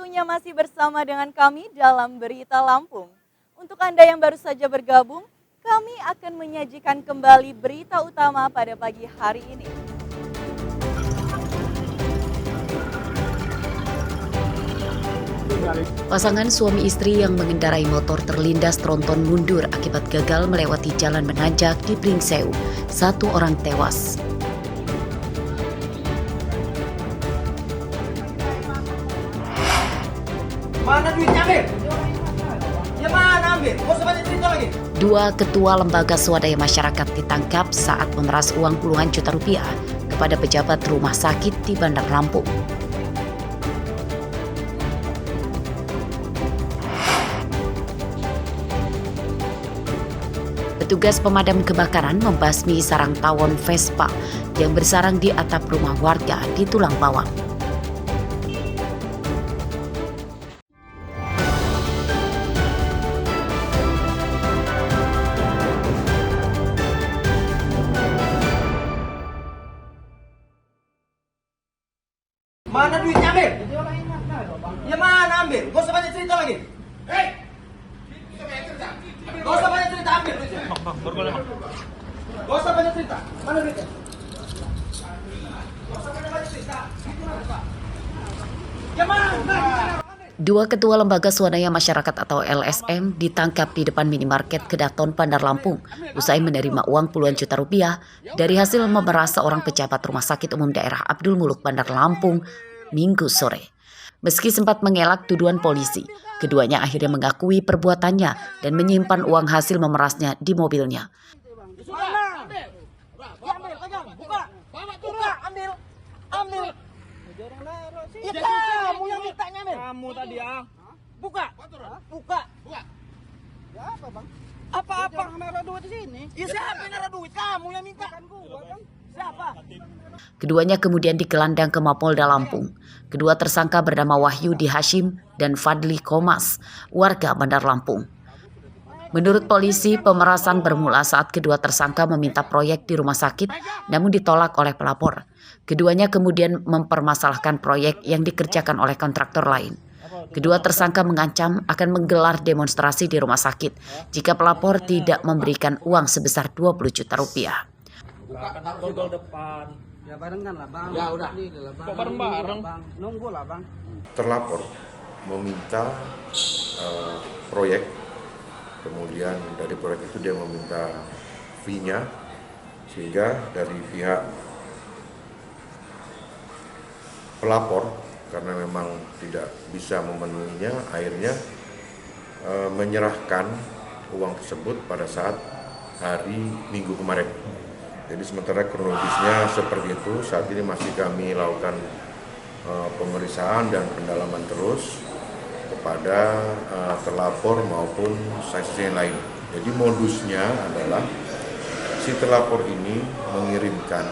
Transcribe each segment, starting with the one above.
waktunya masih bersama dengan kami dalam Berita Lampung. Untuk Anda yang baru saja bergabung, kami akan menyajikan kembali berita utama pada pagi hari ini. Pasangan suami istri yang mengendarai motor terlindas tronton mundur akibat gagal melewati jalan menanjak di Pringsewu. 1 orang tewas. Mana duitnya, ambil? Ya mana ambil? Gak usah banyak cerita lagi. 2 ketua lembaga swadaya masyarakat ditangkap saat memeras uang puluhan juta rupiah kepada pejabat rumah sakit di Bandar Lampung. Petugas pemadam kebakaran membasmi sarang tawon Vespa yang bersarang di atap rumah warga di Tulang Bawang. Mana duitnya, ambil? Ya mana ambil? Gak usah banyak cerita lagi. Gak usah banyak cerita, ambil duitnya. Gak usah banyak cerita. Mana duitnya? Gak usah banyak cerita. Ya mana? 2 ketua lembaga swadaya masyarakat atau LSM ditangkap di depan minimarket Kedaton, Bandar Lampung usai menerima uang puluhan juta rupiah dari hasil memeras seorang pejabat Rumah Sakit Umum Daerah Abdul Muluk, Bandar Lampung, Minggu sore. Meski sempat mengelak tuduhan polisi, keduanya akhirnya mengakui perbuatannya dan menyimpan uang hasil memerasnya di mobilnya. Ambil. Ya kamu yang mintanya, ambil. Kamu tadi ya. Buka. Ya apa bang? Apa-apa? Naruh duit di sini. Ya siapa yang naruh duit? Kamu yang minta. Siapa? Keduanya kemudian digelandang ke Mapolda Lampung. Kedua tersangka bernama Wahyudi Hashim dan Fadli Komas, warga Bandar Lampung. Menurut polisi, pemerasan bermula saat kedua tersangka meminta proyek di rumah sakit, namun ditolak oleh pelapor. Keduanya kemudian mempermasalahkan proyek yang dikerjakan oleh kontraktor lain. Kedua tersangka mengancam akan menggelar demonstrasi di rumah sakit jika pelapor tidak memberikan uang sebesar 20 juta rupiah. Togel depan. Ya barengan lah bang. Ya udah. Kok bareng-bareng? Nunggu lah bang. Terlapor meminta proyek, kemudian dari proyek itu dia meminta fee-nya, sehingga dari pihak pelapor karena memang tidak bisa memenuhinya, akhirnya menyerahkan uang tersebut pada saat hari Minggu kemarin. Jadi sementara kronologisnya seperti itu. Saat ini masih kami lakukan pemeriksaan dan pendalaman terus kepada terlapor maupun saksi yang lain. Jadi modusnya adalah si terlapor ini mengirimkan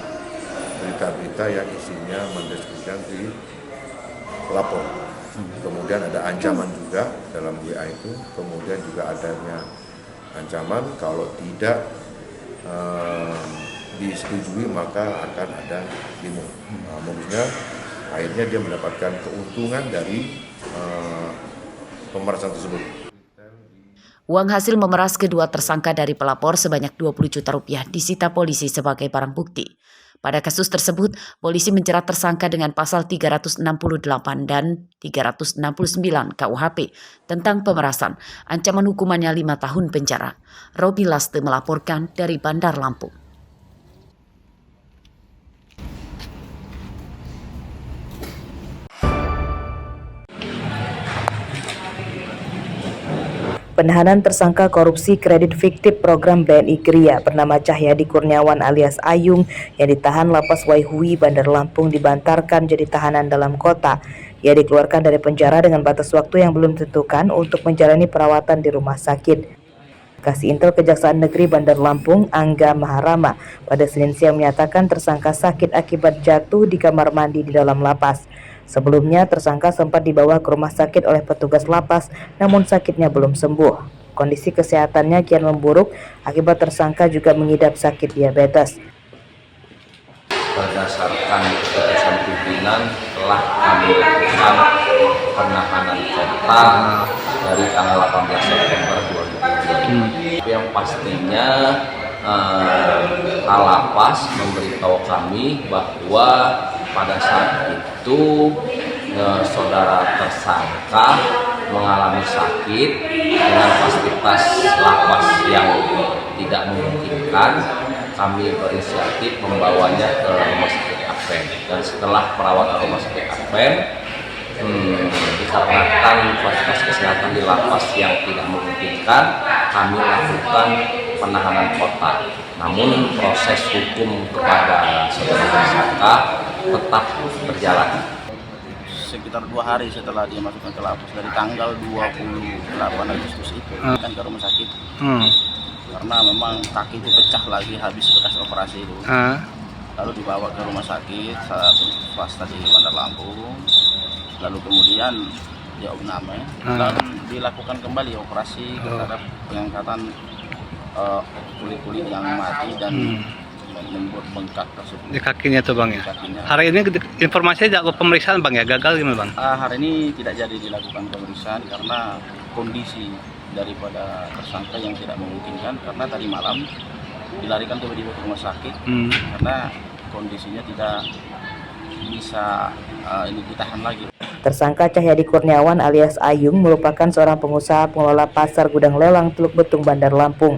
berita-berita yang isinya mendeskripsikan si pelapor. Kemudian ada ancaman juga dalam WA itu. Kemudian juga adanya ancaman kalau tidak disetujui maka akan ada demo. Modusnya akhirnya dia mendapatkan keuntungan dari pemerasan tersebut. Uang hasil memeras kedua tersangka dari pelapor sebanyak 20 juta rupiah disita polisi sebagai barang bukti. Pada kasus tersebut, polisi menjerat tersangka dengan pasal 368 dan 369 KUHP tentang pemerasan. Ancaman hukumannya 5 tahun penjara. Robi Laste melaporkan dari Bandar Lampung. Penahanan tersangka korupsi kredit fiktif program BNI Gria bernama Cahyadi Kurniawan alias Ayung yang ditahan Lapas Waihui, Bandar Lampung dibantarkan jadi tahanan dalam kota. Ia dikeluarkan dari penjara dengan batas waktu yang belum ditentukan untuk menjalani perawatan di rumah sakit. Kasih Intel Kejaksaan Negeri Bandar Lampung, Angga Maharama, pada Senin siang menyatakan tersangka sakit akibat jatuh di kamar mandi di dalam lapas. Sebelumnya, tersangka sempat dibawa ke rumah sakit oleh petugas lapas, namun sakitnya belum sembuh. Kondisi kesehatannya kian memburuk akibat tersangka juga mengidap sakit diabetes. Berdasarkan keputusan pimpinan telah kami lakukan penahanan kota dari tanggal 18 September 2020. Yang pastinya Kalapas memberitahu kami bahwa pada saat itu saudara tersangka mengalami sakit dengan fasilitas lapas yang tidak memungkinkan. Kami berinisiatif membawanya ke rumah sakit Advent, dan setelah perawatan rumah sakit Advent dikarenakan fasilitas kesehatan di lapas yang tidak memungkinkan, kami lakukan penahanan kota. Namun proses hukum kepada saudara tersangka tetap berjalan. Sekitar 2 hari setelah dia masukkan ke lapas, dari tanggal 28 Agustus itu kan ke rumah sakit. Karena memang kaki itu pecah lagi habis bekas operasi itu. Lalu dibawa ke rumah sakit swasta di Bandar Lampung. Lalu kemudian dia opname dan dilakukan kembali operasi terhadap pengangkatan kulit-kulit yang mati dan membuat bengkak tersebut. Di kakinya tuh Bang ya? Kakinya. Hari ini informasinya tidak pemeriksaan Bang ya? Gagal gimana Bang? Hari ini tidak jadi dilakukan pemeriksaan karena kondisi daripada tersangka yang tidak memungkinkan, karena tadi malam dilarikan tiba-tiba ke rumah sakit karena kondisinya tidak bisa ditahan lagi. Tersangka Cahyadi Kurniawan alias Ayung merupakan seorang pengusaha pengelola pasar gudang lelang Teluk Betung, Bandar Lampung.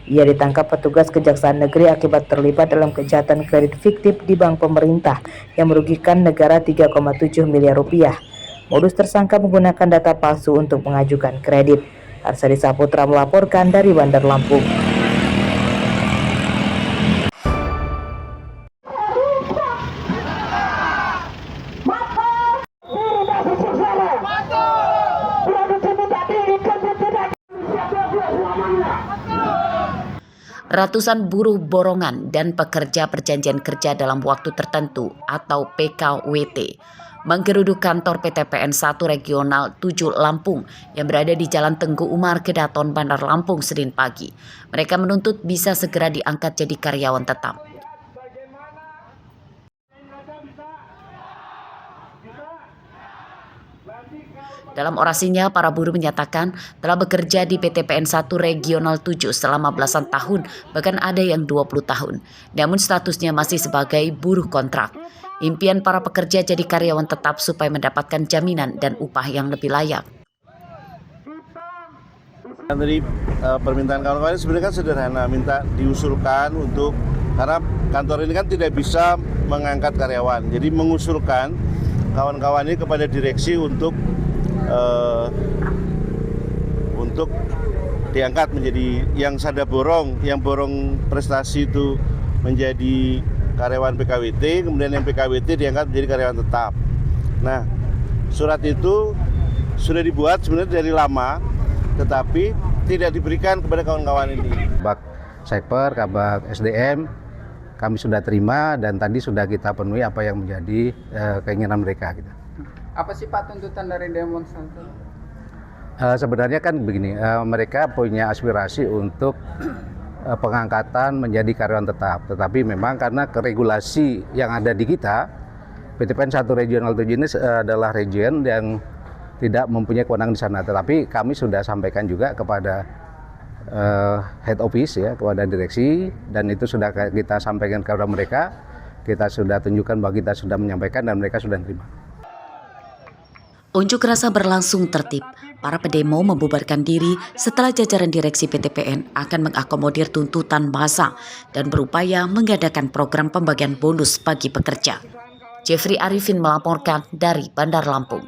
Ia ditangkap petugas Kejaksaan Negeri akibat terlibat dalam kejahatan kredit fiktif di bank pemerintah yang merugikan negara 3,7 miliar rupiah. Modus tersangka menggunakan data palsu untuk mengajukan kredit. Arsadi Saputra melaporkan dari Bandar Lampung. Ratusan buruh borongan dan pekerja perjanjian kerja dalam waktu tertentu atau PKWT menggeruduk kantor PTPN 1 Regional 7 Lampung yang berada di Jalan Tengku Umar, Kedaton, Bandar Lampung, Senin pagi. Mereka menuntut bisa segera diangkat jadi karyawan tetap. Dalam orasinya, para buruh menyatakan telah bekerja di PTPN 1 Regional 7 selama belasan tahun, bahkan ada yang 20 tahun. Namun statusnya masih sebagai buruh kontrak. Impian para pekerja jadi karyawan tetap supaya mendapatkan jaminan dan upah yang lebih layak. Dari permintaan kawan-kawan sebenarnya kan sederhana, minta diusulkan untuk, karena kantor ini kan tidak bisa mengangkat karyawan, jadi mengusulkan kawan-kawan ini kepada direksi untuk diangkat menjadi yang sada borong, yang borong prestasi itu menjadi karyawan PKWT, kemudian yang PKWT diangkat menjadi karyawan tetap. Nah, surat itu sudah dibuat sebenarnya dari lama, tetapi tidak diberikan kepada kawan-kawan ini. Kabak Sekper, Kabak SDM, kami sudah terima dan tadi sudah kita penuhi apa yang menjadi keinginan mereka. Apa sih Pak tuntutan dari demonstran? Sebenarnya kan begini, mereka punya aspirasi untuk pengangkatan menjadi karyawan tetap. Tetapi memang karena regulasi yang ada di kita, PTPN 1 Regional 7 ini adalah region yang tidak mempunyai kewenangan di sana. Tetapi kami sudah sampaikan juga kepada head office ya, kepada direksi, dan itu sudah kita sampaikan kepada mereka. Kita sudah tunjukkan bahwa kita sudah menyampaikan dan mereka sudah terima. Unjuk rasa berlangsung tertib. Para pendemo membubarkan diri setelah jajaran direksi PTPN akan mengakomodir tuntutan massa dan berupaya mengadakan program pembagian bonus bagi pekerja. Jeffrey Arifin melaporkan dari Bandar Lampung.